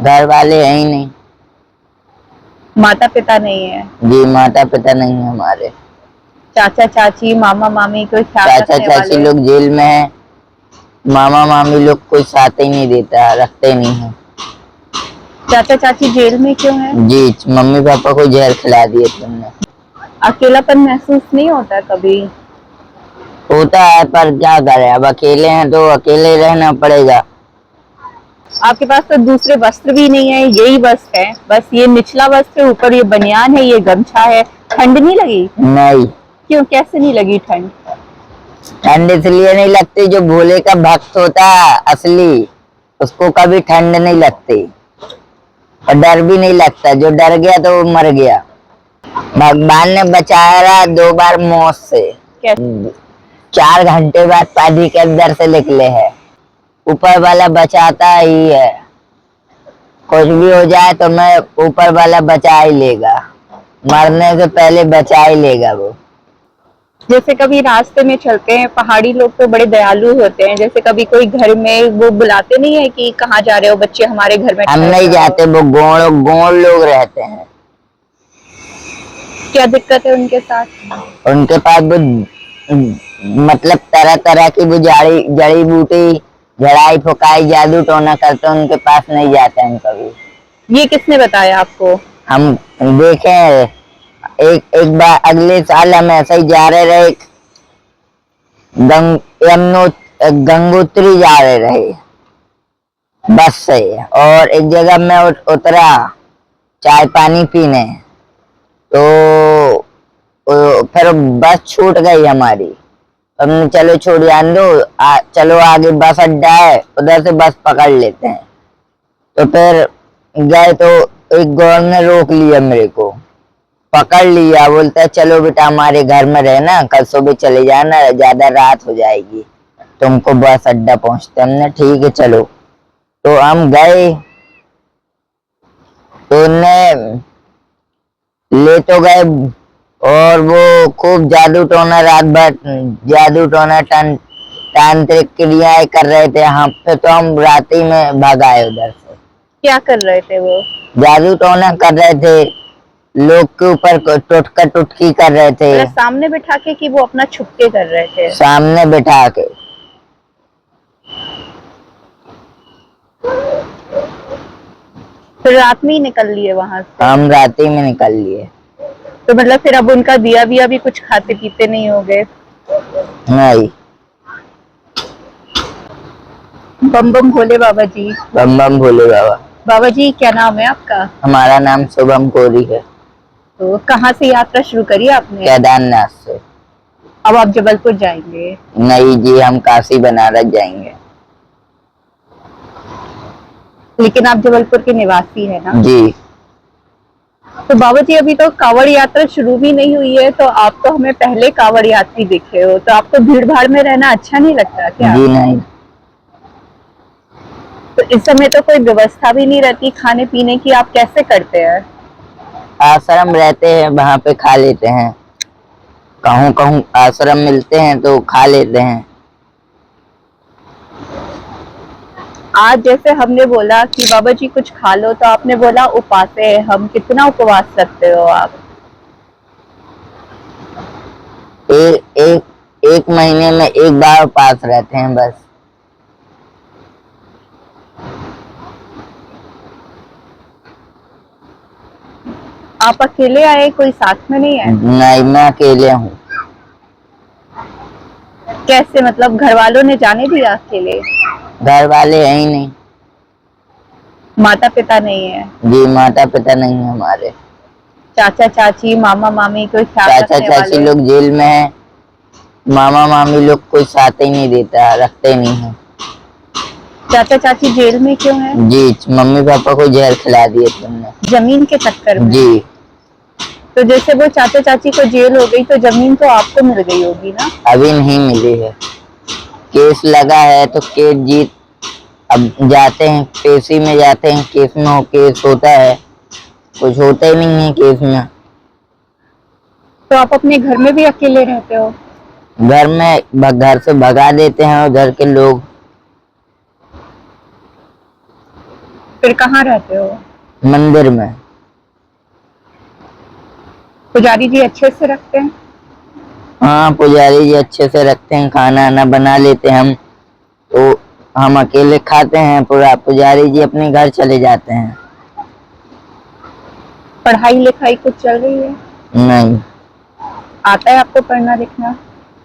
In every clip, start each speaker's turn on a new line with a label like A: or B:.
A: घर वाले हैं ही नहीं।
B: माता पिता नहीं है?
A: जी माता पिता नहीं है हमारे।
B: चाचा चाची मामा मामी कोई ख्याल
A: चाचा
B: रखने
A: चाची
B: वाले?
A: लोग जेल में है, मामा मामी लोग कोई साथ ही नहीं देता, रखते नहीं है।
B: चाचा चाची जेल में क्यों है?
A: जी मम्मी पापा को जहर खिला दिए तुमने।
B: अकेलापन महसूस नहीं होता कभी?
A: होता है पर क्या करे, अब अकेले हैं तो अकेले रहना पड़ेगा।
B: आपके पास तो दूसरे वस्त्र भी नहीं है, यही वस्त्र है, बस ये निचला वस्त्र, ऊपर ये बनियान है, ये गमछा है। ठंड नहीं लगी?
A: नहीं।
B: क्यों, कैसे नहीं लगी ठंड?
A: ठंड इसलिए नहीं लगती, जो भोले का भक्त होता है असली, उसको कभी ठंड नहीं लगती और डर भी नहीं लगता। जो डर गया तो वो मर गया। भगवान ने बचाया रहा 2 बार मौत से।
B: कैसे?
A: 4 घंटे बाद पानी के अंदर से निकले हैं। ऊपर वाला बचाता ही है, कुछ भी हो जाए तो मैं ऊपर वाला बचा ही लेगा, मरने से पहले बचा ही लेगा वो।
B: जैसे कभी रास्ते में चलते हैं, पहाड़ी लोग तो बड़े दयालु होते हैं, जैसे कभी कोई घर में वो बुलाते नहीं है कि कहाँ जा रहे हो बच्चे, हमारे घर में
A: हम
B: ठहर
A: नहीं
B: जाओ।
A: जाते, वो गोंड लोग रहते हैं।
B: क्या दिक्कत है उनके साथ?
A: उनके पास वो मतलब तरह तरह की वो जड़ी बूटी, झड़ाई फुकाई, जादू टोना करते, उनके पास नहीं जाते हम कभी।
B: ये किसने बताया आपको?
A: हम देखे एक बार अगले साल हम ऐसे ही जा रहे रहे, गंगोत्री जा रहे बस से, और एक जगह मैं उतरा चाय पानी पीने, तो फिर बस छूट गई हमारी। हमने चलो छोड़ जान दो, चलो आगे बस अड्डा है, उधर से बस पकड़ लेते हैं। तो फिर गए तो एक गौर ने रोक लिया, मेरे को पकड़ लिया, बोलता है चलो बेटा हमारे घर में रहना, कल सुबह चले जाना, ज्यादा रात हो जाएगी, तुमको बस अड्डा पहुंचते। हमने ठीक है चलो, तो हम गए, तो उन्हें ले तो गए, और वो खूब जादू टोना रात भर जादू टोना तांत्रिक क्रियाएं कर रहे थे। हम पे तो हम रात ही में भाग आए उधर से।
B: क्या कर रहे थे वो?
A: जादू टोना कर रहे थे, लोग के ऊपर टुटका टुटकी कर रहे थे।
B: मतलब सामने बिठा के कि वो अपना छुपके कर रहे थे?
A: सामने बिठा के।
B: फिर रात में ही निकल लिए वहां से?
A: हम रात ही में निकल लिए।
B: तो मतलब फिर अब उनका दिया विया भी कुछ खाते पीते नहीं हो गए?
A: नहीं।
B: बम बम भोले बाबा जी।
A: बम बम भोले बाबा।
B: बाबा जी क्या नाम है आपका?
A: हमारा नाम शुभम कोरी है।
B: तो कहाँ से यात्रा शुरू करी आपने?
A: केदारनाथ से।
B: अब आप जबलपुर जाएंगे?
A: नहीं जी, हम काशी बनारस जाएंगे।
B: लेकिन आप जबलपुर के निवासी है ना?
A: जी।
B: तो बाबा जी अभी तो कांवड़ यात्रा शुरू भी नहीं हुई है, तो आप तो हमें पहले कांवड़ यात्री दिखे हो, तो आपको भीड़ भाड़ में रहना अच्छा नहीं लगता क्या?
A: जी नहीं।
B: तो इस समय तो कोई व्यवस्था भी नहीं रहती खाने पीने की, आप कैसे करते हैं?
A: आश्रम रहते हैं, वहां पे खा लेते हैं, कहूँ कहूँ आश्रम मिलते हैं तो खा लेते हैं।
B: आज जैसे हमने बोला कि बाबा जी कुछ खा लो, तो आपने बोला उपवास है हम, कितना उपवास रखते हो आप?
A: एक महीने में 1 बार उपवास रहते हैं बस।
B: आप अकेले आए, कोई साथ में नहीं है?
A: नहीं, मैं अकेले हूँ।
B: कैसे, मतलब घर वालों ने जाने दिया अकेले?
A: घर वाले हैं ही नहीं।
B: माता पिता नहीं है?
A: जी माता पिता नहीं है हमारे।
B: चाचा चाची मामा मामी कोई ख्याल
A: चाचा
B: रखने
A: चाची
B: वाले?
A: लोग जेल में है, मामा मामी लोग कोई साथ ही नहीं देता, रखते नहीं है।
B: चाचा चाची जेल में क्यों है?
A: जी मम्मी पापा को जहर खिला दिए तुमने।
B: जमीन के चक्कर में?
A: जी।
B: तो जैसे वो चाचा चाची को जेल हो गई, तो जमीन तो आपको मिल गई होगी ना?
A: अभी नहीं मिली है, केस लगा है तो केस जीत, अब जाते हैं पेशी में, जाते हैं केस में, हो केस होता है, कुछ होता ही नहीं है केस में।
B: तो आप अपने घर में भी अकेले रहते हो?
A: घर में घर से भगा देते हैं और घर के लोग।
B: फिर कहाँ रहते हो?
A: मंदिर में।
B: पुजारी जी अच्छे से रखते हैं?
A: हाँ, पुजारी जी अच्छे से रखते हैं, खाना आना बना लेते हैं हम, तो हम अकेले खाते हैं, पूरा पुजारी जी अपने घर चले जाते हैं।
B: पढ़ाई लिखाई कुछ चल रही है?
A: नहीं।
B: आता है आपको पढ़ना लिखना?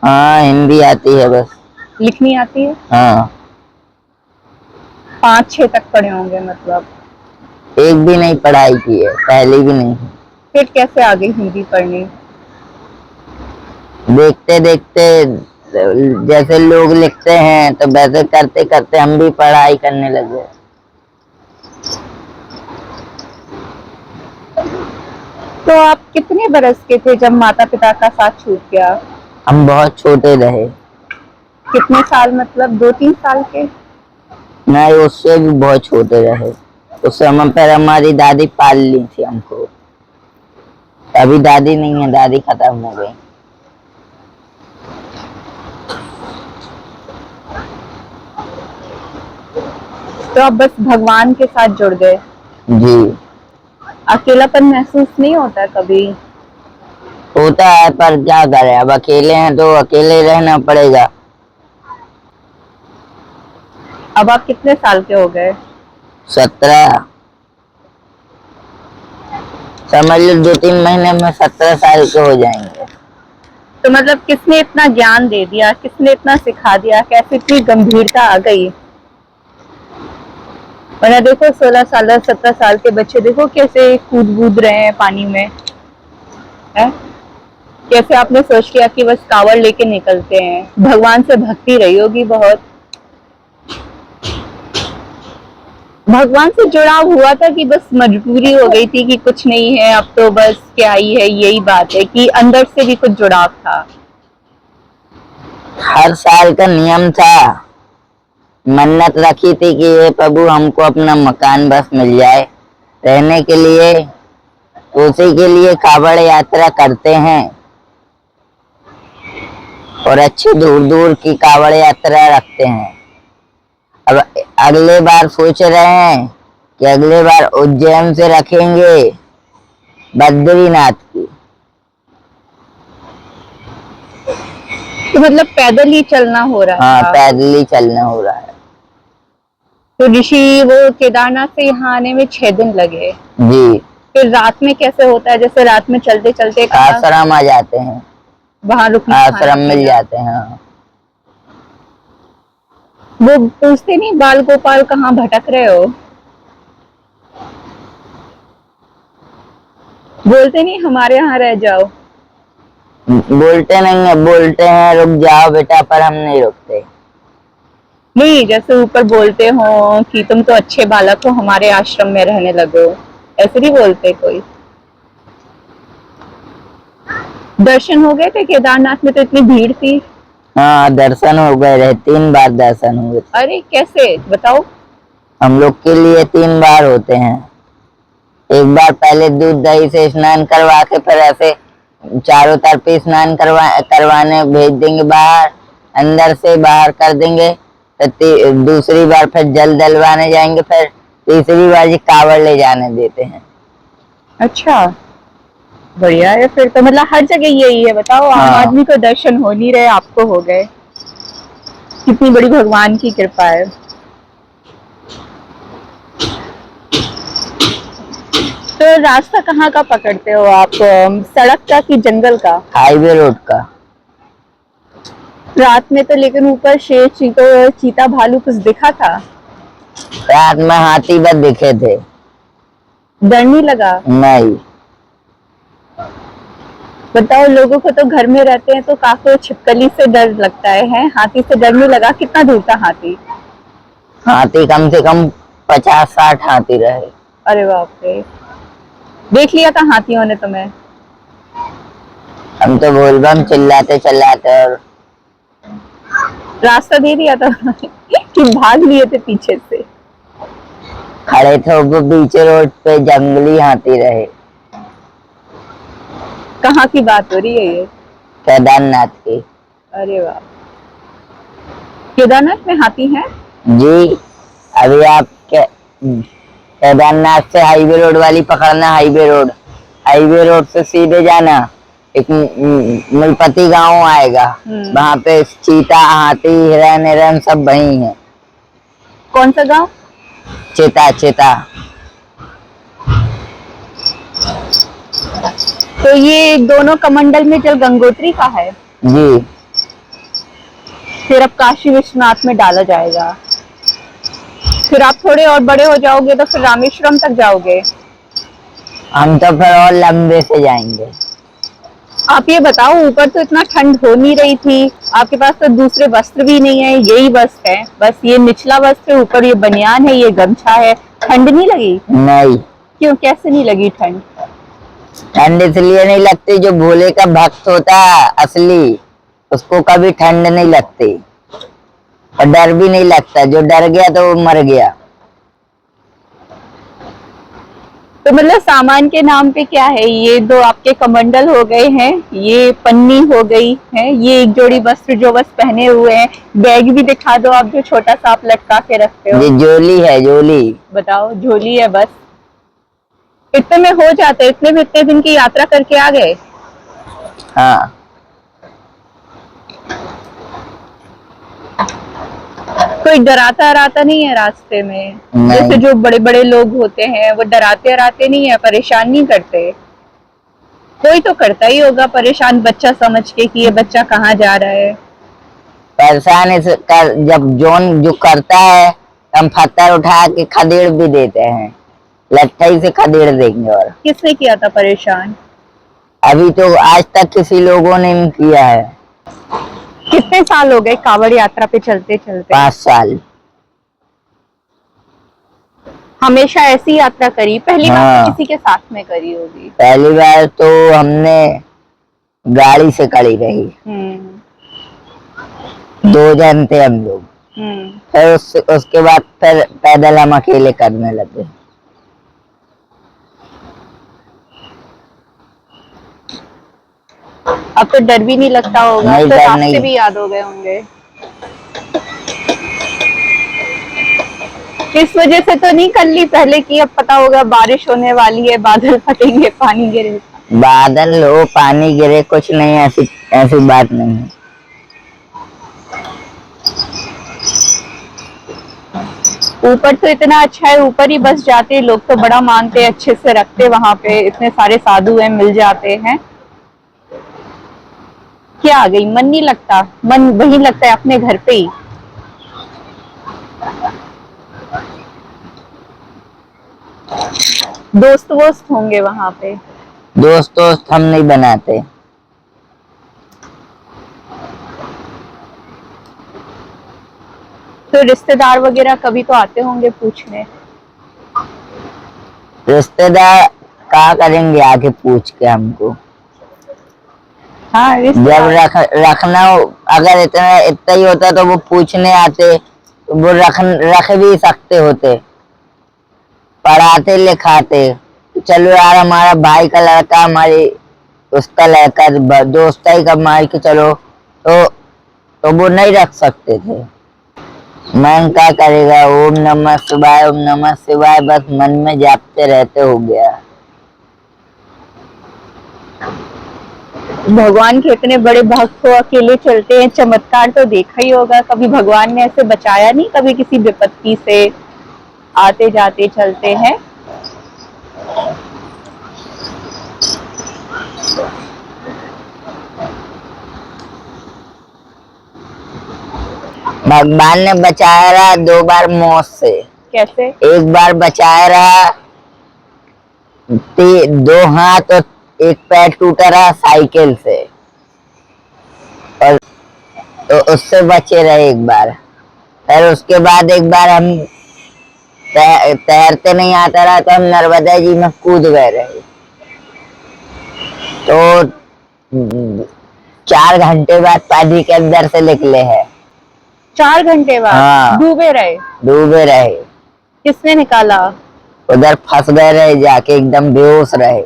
A: हाँ, हिंदी आती है बस।
B: लिखनी आती है?
A: हाँ।
B: 5-6 तक पढ़े होंगे मतलब।
A: एक भी नहीं पढ़ाई की है, पहली भी नहीं।
B: फिर कैसे आ गई हिंदी पढ़नी?
A: देखते देखते जैसे लोग लिखते हैं तो वैसे करते करते हम भी पढ़ाई करने लगे।
B: तो आप कितने बरस के थे जब माता पिता का साथ छूट गया?
A: हम बहुत छोटे रहे।
B: कितने साल मतलब 2-3 साल के?
A: नहीं, उससे भी बहुत छोटे रहे। उस समय पर हमारी दादी पाल ली थी हमको। अभी दादी नहीं है, दादी खत्म हो गई।
B: तो आप बस भगवान के साथ जुड़ गए?
A: जी।
B: अकेलापन महसूस नहीं होता कभी?
A: होता है, पर क्या करें, अब अकेले हैं तो अकेले रहना पड़ेगा।
B: अब आप कितने साल के हो गए?
A: 17। समझ लो 2-3 महीने में 17 साल के हो जाएंगे।
B: तो मतलब किसने इतना ज्ञान दे दिया, किसने इतना सिखा दिया, कैसे इतनी गंभीरता आ गई? वरना देखो 16 साल 17 साल के बच्चे देखो कैसे कूद कूद रहे हैं पानी में है? कैसे आपने सोच लिया कि बस कावड़ लेके निकलते हैं? भगवान से भक्ति रही होगी बहुत। भगवान से जुड़ाव हुआ था कि बस मजबूरी हो गई थी कि कुछ नहीं है अब तो बस क्या ही है, यही बात है कि अंदर से भी कुछ जुड़ाव था?
A: हर साल का नियम था, मन्नत रखी थी कि ये प्रभु हमको अपना मकान बस मिल जाए रहने के लिए, उसी के लिए कावड़ यात्रा करते हैं और अच्छी दूर दूर की कावड़ यात्रा रखते हैं। अब अगले बार सोच रहे हैं कि अगले बार उज्जैन से रखेंगे बद्रीनाथ की।
B: तो मतलब पैदल ही चलना हो रहा
A: हाँ,
B: था?
A: पैदल ही चलना हो रहा है।
B: तो ऋषि वो केदारनाथ से यहाँ आने में 6 दिन लगे।
A: जी।
B: फिर रात में कैसे होता है, जैसे रात में चलते चलते
A: आश्रम आ जाते हैं,
B: वहां रुकना
A: आश्रम मिल जाते हैं। हाँ।
B: वो पूछते नहीं बाल गोपाल कहाँ भटक रहे हो? बोलते नहीं हमारे यहाँ रह जाओ?
A: बोलते नहीं है, बोलते हैं रुक जाओ बेटा, पर हम नहीं रुकते।
B: नहीं, जैसे ऊपर बोलते हो कि तुम तो अच्छे बालक हो, हमारे आश्रम में रहने लगो, ऐसे नहीं बोलते कोई? दर्शन हो गए थे केदारनाथ में? तो इतनी भीड़ थी।
A: हाँ, दर्शन हो गए रहे, 3 बार दर्शन हुए।
B: अरे कैसे बताओ?
A: हम लोग के लिए 3 बार होते हैं। एक बार पहले दूध दही से स्नान करवा के फिर ऐसे चारों तरफ स्नान करवाने भेज देंगे बाहर, अंदर से बाहर कर देंगे। तो दूसरी बार फिर जल डलवाने जाएंगे, फिर तीसरी बार जी कावड़ ले जाने देते हैं।
B: अच्छा, बढ़िया है। फिर तो मतलब हर जगह यही है। बताओ, आम
A: हाँ।
B: आदमी को दर्शन हो नहीं रहे, आपको हो गए। कितनी बड़ी भगवान की कृपा है। तो रास्ता कहाँ का पकड़ते हो आप, सड़क का कि जंगल का?
A: हाईवे रोड का।
B: रात में तो लेकिन ऊपर शेर चीता भालू कुछ दिखा था?
A: रात में हाथी बस दिखे थे।
B: डर नहीं लगा?
A: नहीं।
B: बताओ, लोगों को तो घर में रहते हैं तो काफी छिपकली से डर लगता है, हाथी से डर नहीं लगा? कितना दूर था हाथी?
A: हाथी कम से कम 50-60 हाथी रहे।
B: अरे बाप रे, देख लिया था हाथियों ने तुम्हें?
A: हम तो बोलबम चिल्लाते चिल्लाते और
B: रास्ता दे दिया था कि भाग लिए थे पीछे से?
A: खड़े थे वो बीच रोड पे, जंगली हाथी रहे।
B: कहाँ की बात हो रही है ये?
A: केदारनाथ की।
B: अरे वाह, केदारनाथ में हाथी हैं?
A: जी। अभी आप केदारनाथ से हाईवे रोड वाली पकड़ना, हाईवे रोड से सीधे जाना, एक मूलपति गांव आएगा, वहां पे चीता, हाथी, हिरन हिरन सब वही है।
B: कौन सा गांव?
A: चेता चेता।
B: तो ये दोनों कमंडल में जल गंगोत्री का है
A: जी।
B: फिर अब काशी विश्वनाथ में डाला जाएगा। फिर आप थोड़े और बड़े हो जाओगे तो फिर रामेश्वरम तक जाओगे।
A: हम तो फिर और लंबे से जाएंगे।
B: आप ये बताओ, ऊपर तो इतना ठंड हो नहीं रही थी, आपके पास तो दूसरे वस्त्र भी नहीं है, यही वस्त्र है, बस ये निचला वस्त्र है, ऊपर ये बनियान है, ये गमछा है, ठंड नहीं लगी?
A: नहीं।
B: क्यों, कैसे नहीं लगी ठंड?
A: ठंड इसलिए नहीं लगती, जो भोले का भक्त होता है असली, उसको कभी ठंड नहीं लगती और डर भी नहीं लगता। जो डर गया तो वो मर गया।
B: तो मतलब सामान के नाम पे क्या है? ये दो आपके कमंडल हो गए हैं, ये पन्नी हो गई है, ये एक जोड़ी वस्त्र जो बस पहने हुए हैं, बैग भी दिखा दो आप जो छोटा सा आप लटका के रखते हो।
A: ये झोली है, झोली।
B: बताओ, झोली है बस? इतने में हो जाते? इतने में इतने दिन की यात्रा करके आ गए?
A: हाँ।
B: कोई डराता हराता नहीं है रास्ते में?
A: नहीं।
B: जैसे जो बड़े बड़े लोग होते हैं वो डराते हराते नहीं है, परेशान नहीं करते? कोई तो करता ही होगा परेशान, बच्चा समझ के कि ये बच्चा कहाँ जा रहा है।
A: परेशान जब जोन जो करता है, हम पत्थर उठा के खदेड़ भी देते हैं, लट्ठई से खदेड़ देंगे। और
B: किसने किया था परेशान?
A: अभी तो आज तक किसी लोगों ने नहीं किया है।
B: कितने साल हो गए कांवड़ यात्रा पे चलते चलते?
A: 5 साल।
B: हमेशा ऐसी यात्रा करी? पहली बार
A: हाँ।
B: तो किसी के साथ में करी होगी?
A: पहली बार तो हमने गाड़ी से करी रही। 2 जन थे हम लोग। फिर उसके बाद फिर पैदल हम अकेले करने लगे।
B: अब तो डर भी नहीं लगता होगा?
A: नहीं,
B: तो
A: डर
B: रास्ते
A: नहीं।
B: भी याद हो गए होंगे? इस वजह से तो नहीं कर ली पहले कि अब पता होगा बारिश होने वाली है, बादल फटेंगे, पानी गिरेगा?
A: बादल हो, पानी गिरे, कुछ नहीं, ऐसी ऐसी बात नहीं है।
B: ऊपर तो इतना अच्छा है, ऊपर ही बस जाते, लोग तो बड़ा मानते, अच्छे से रखते, वहां पे इतने सारे साधु हैं, मिल जाते हैं। क्या आ गई? मन नहीं लगता? मन वही लगता है अपने घर पे ही। दोस्त वोस्त होंगे वहां पे?
A: दोस्त हम नहीं बनाते।
B: तो रिश्तेदार वगैरह कभी तो आते होंगे पूछने?
A: रिश्तेदार क्या करेंगे आके पूछ के हमको?
B: हाँ,
A: जब रखना हो, अगर इतना ही होता तो वो पूछने आते, तो वो रख भी सकते होते, पढ़ाते लिखाते। चलो यार, हमारा भाई का लड़का, हमारी उसका लड़का, दोस्त ही का मार के चलो, तो वो नहीं रख सकते थे। मन क्या करेगा? ओम नमः शिवाय, ओम नमः शिवाय, बस मन में जापते रहते हो गया।
B: भगवान के इतने बड़े भक्त हो, अकेले चलते हैं, चमत्कार तो देखा ही होगा। कभी भगवान ने ऐसे बचाया नहीं? कभी किसी विपत्ति से आते जाते चलते हैं?
A: भगवान ने बचाया रहा 2 बार मौत से।
B: कैसे? एक
A: बार बचाया रहा, 2 हाथ और 1 पैर टूटा रहा साइकिल से, और तो उससे बचे रहे एक बार। फिर उसके बाद एक बार हम तैरते नहीं आता रहा, तो हम नर्मदा जी में कूद गए रहे। तो 4 घंटे बाद पानी के अंदर से निकले हैं।
B: 4 घंटे बाद?
A: हाँ।
B: डूबे रहे?
A: डूबे रहे।
B: किसने निकाला?
A: उधर फंस गए रहे, जाके एकदम बेहोश रहे।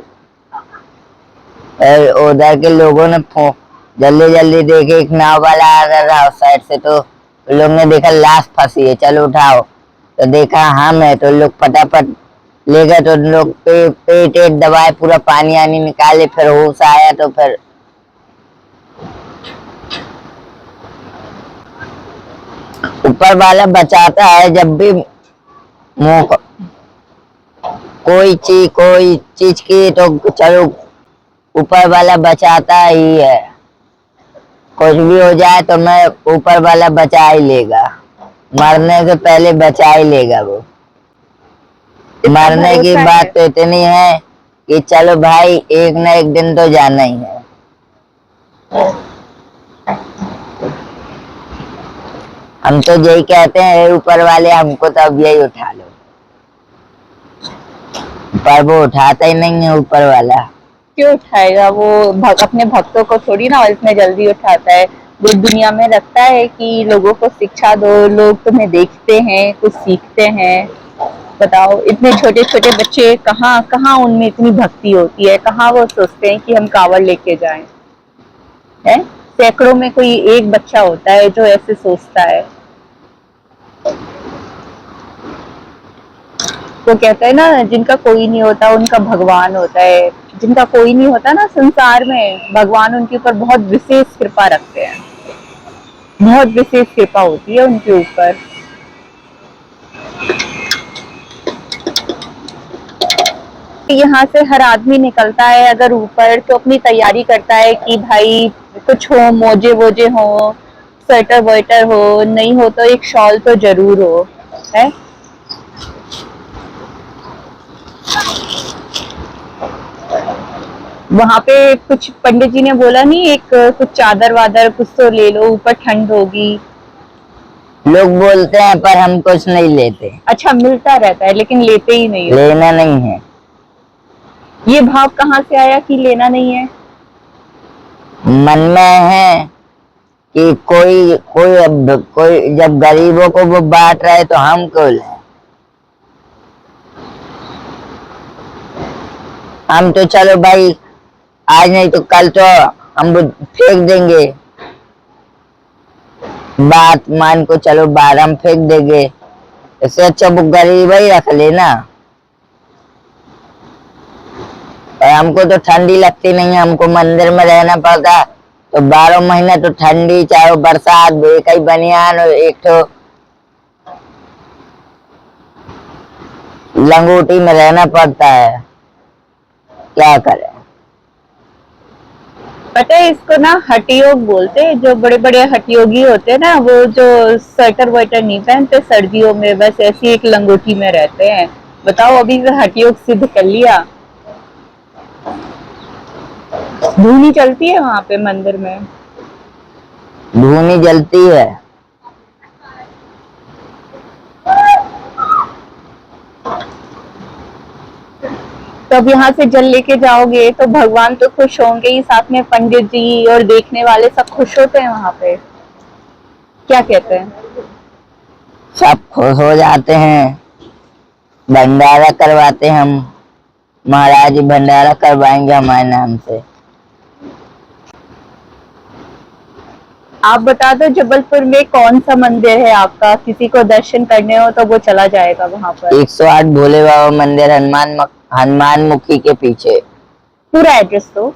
A: उधर के लोगों ने जल्दी जल्दी देखे, एक नाव वाला आ रहा उस साइड से, तो लोग ने देखा लाश फंसी है, चलो उठाओ। तो देखा हम है, तो लोग फटाफट ले गए तो लोग पेट वेट दबाए, पूरा पानी आनी निकाले, फिर होश आया तो फिर ऊपर वाला बचाता है। जब भी मुंह कोई चीज की तो चलो ऊपर वाला बचाता ही है। कुछ भी हो जाए तो मैं ऊपर वाला बचा ही लेगा, मरने से पहले बचा ही लेगा वो। मरने की बात तो इतनी है कि चलो भाई एक न एक दिन तो जाना ही है। हम तो यही कहते हैं ऊपर वाले हमको तो अब यही उठा लो, पर वो उठाता ही नहीं है ऊपर वाला।
B: क्यों उठाएगा वो? अपने भक्तों को थोड़ी ना इतने जल्दी उठाता है। वो दुनिया में रखता है कि लोगों को शिक्षा दो, लोग तुम्हें देखते हैं, कुछ सीखते हैं। बताओ, इतने छोटे छोटे बच्चे, कहाँ कहाँ उनमें इतनी भक्ति होती है, कहाँ वो सोचते हैं कि हम कांवड़ लेके जाएं। है, सैकड़ों में कोई एक बच्चा होता है जो ऐसे सोचता है। वो कहते हैं ना, जिनका कोई नहीं होता उनका भगवान होता है। जिनका कोई नहीं होता ना संसार में, भगवान उनके ऊपर बहुत विशेष कृपा रखते हैं, बहुत विशेष कृपा होती है उनके ऊपर। यहाँ से हर आदमी निकलता है अगर ऊपर, तो अपनी तैयारी करता है कि भाई कुछ हो, मोजे वोजे हो, स्वेटर वेटर हो, नहीं हो तो एक शॉल तो जरूर हो। है, वहां पे कुछ पंडित जी ने बोला नहीं, एक कुछ चादर वादर कुछ तो ले लो, ऊपर ठंड होगी।
A: लोग बोलते हैं पर हम कुछ नहीं लेते।
B: अच्छा, मिलता रहता है लेकिन लेते ही नहीं हो।
A: लेना नहीं है।
B: ये भाव कहाँ से आया कि लेना नहीं है?
A: मन में है कि कोई जब गरीबों को वो बांट रहे तो हम क्यों लें। हम तो चलो भाई आज नहीं तो कल तो हम फेंक देंगे, बात मान को चलो बाहर हम फेंक देंगे, इससे अच्छा वो गरीब ही रख लेना। और हमको तो ठंडी लगती नहीं है, हमको मंदिर में रहना पड़ता तो 12 महीने तो ठंडी, चाहे बरसात, एक ही बनियान और एक तो लंगोटी में रहना पड़ता है। क्या करें।
B: पता है, इसको ना हठयोग बोलते हैं। जो बड़े बड़े हठयोगी होते हैं ना, वो जो स्वेटर वेटर नहीं पहनते सर्दियों में, बस ऐसी एक लंगोटी में रहते हैं। बताओ, अभी से हठयोग सिद्ध कर लिया। धूनी चलती है वहां पे मंदिर में,
A: धूनी जलती है।
B: तो अब यहाँ से जल लेके जाओगे तो भगवान तो खुश होंगे ही, साथ में पंडित जी और देखने वाले सब खुश होते हैं वहां पे। क्या कहते हैं?
A: सब खुश हो जाते हैं, भंडारा करवाते हैं हम। महाराज जी भंडारा करवाएंगे हमारे नाम से।
B: आप बता दो, जबलपुर में कौन सा मंदिर है आपका? किसी को दर्शन करने हो तो वो चला जाएगा वहां पर।
A: 108 भोले बाबा मंदिर, हनुमान मुखी के पीछे।
B: पूरा एड्रेस तो।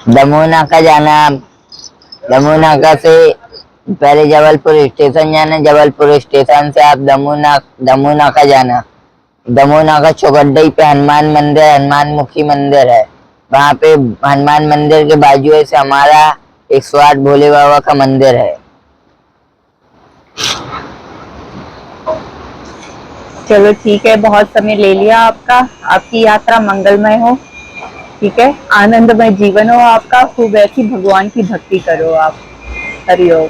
A: दमोह नाका जाना, दमोह नाका से पहले जबलपुर स्टेशन जाना, जबलपुर स्टेशन से आप दमोह नाका जाना, दमोह नाका चौगड्डई पे हनुमान मंदिर, हनुमान मुखी मंदिर है। वहां पे हनुमान मंदिर के बाजू से हमारा 108 भोले बाबा का मंदिर है।
B: चलो ठीक है, बहुत समय ले लिया आपका। आपकी यात्रा मंगलमय हो। ठीक है, आनंदमय जीवन हो आपका। खूब ऐसी भगवान की भक्ति करो आप। हरिओम।